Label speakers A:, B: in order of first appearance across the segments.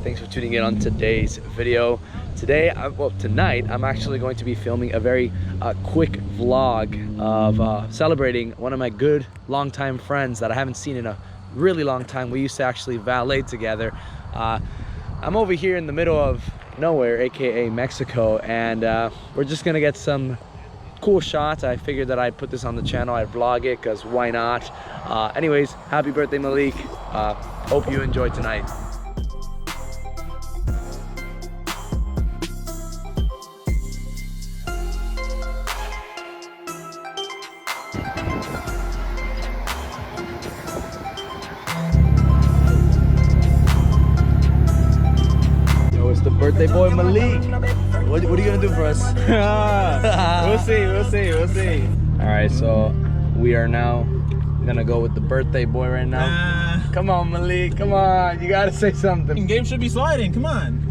A: Thanks for tuning in on today's video. Tonight, I'm actually going to be filming a very quick vlog of celebrating one of my good longtime friends that I haven't seen in a really long time. We used to actually valet together. I'm over here in the middle of nowhere, aka Mexico, and we're just gonna get some cool shots. I figured that I'd put this on the channel, I'd vlog it, because why not? Anyways, happy birthday, Malik. Hope you enjoy tonight. It's the birthday boy Malik. What are you gonna do for us?
B: We'll see.
A: All right, so we are now gonna go with the birthday boy right now. Come on, Malik, come on, you gotta say something.
B: Game should be sliding, come on.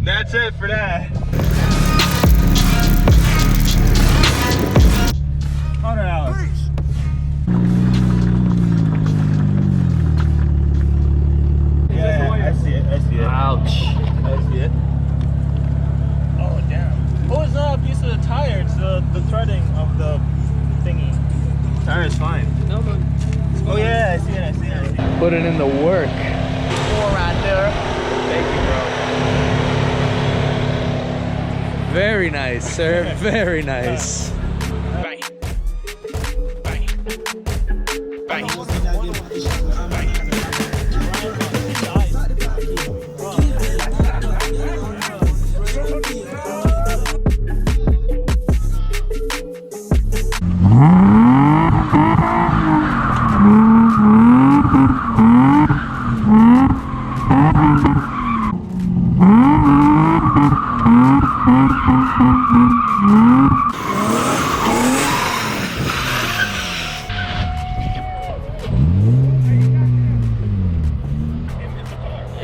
B: That's it for that. Hold on, Alex. Yeah, I see it.
A: Ouch.
B: I see it. Oh, damn. Oh, it's not a piece of the tire. It's the threading of the thingy. The tire is fine. No. Oh, yeah, I see it.
A: Putting in the work.
B: More right there. Thank you, bro.
A: Very nice, sir. Very nice.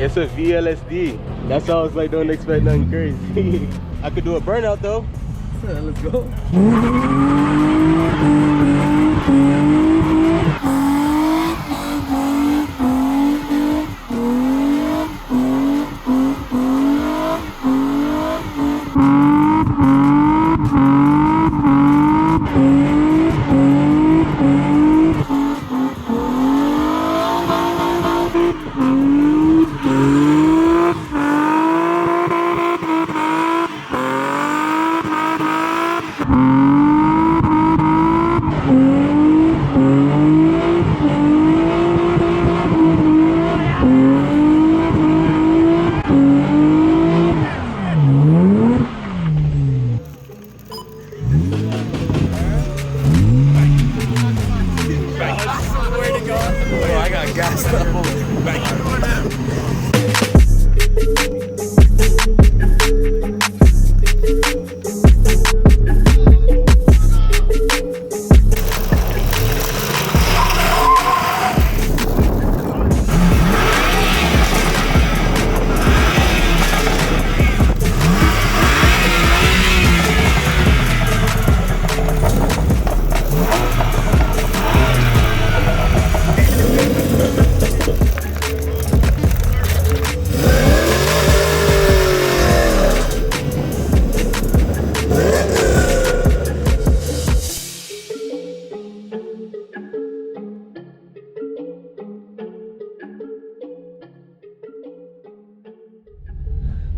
B: It's a VLSD. That's how I was like, don't expect nothing crazy. I could do a burnout though. Let's go.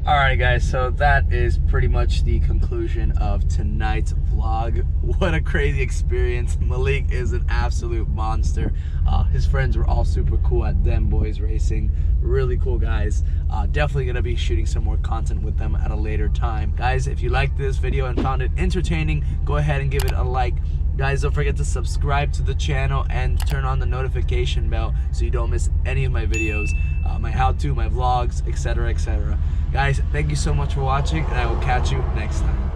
A: Alright guys, so that is pretty much the conclusion of tonight's vlog. What a crazy experience. Malik is an absolute monster. His friends were all super cool at Them Boys Racing. Really cool guys. Definitely gonna be shooting some more content with them at a later time. Guys, if you liked this video and found it entertaining, go ahead and give it a like. Guys, don't forget to subscribe to the channel and turn on the notification bell so you don't miss any of my videos, my how-to, my vlogs, etc, etc. Guys, thank you so much for watching, and I will catch you next time.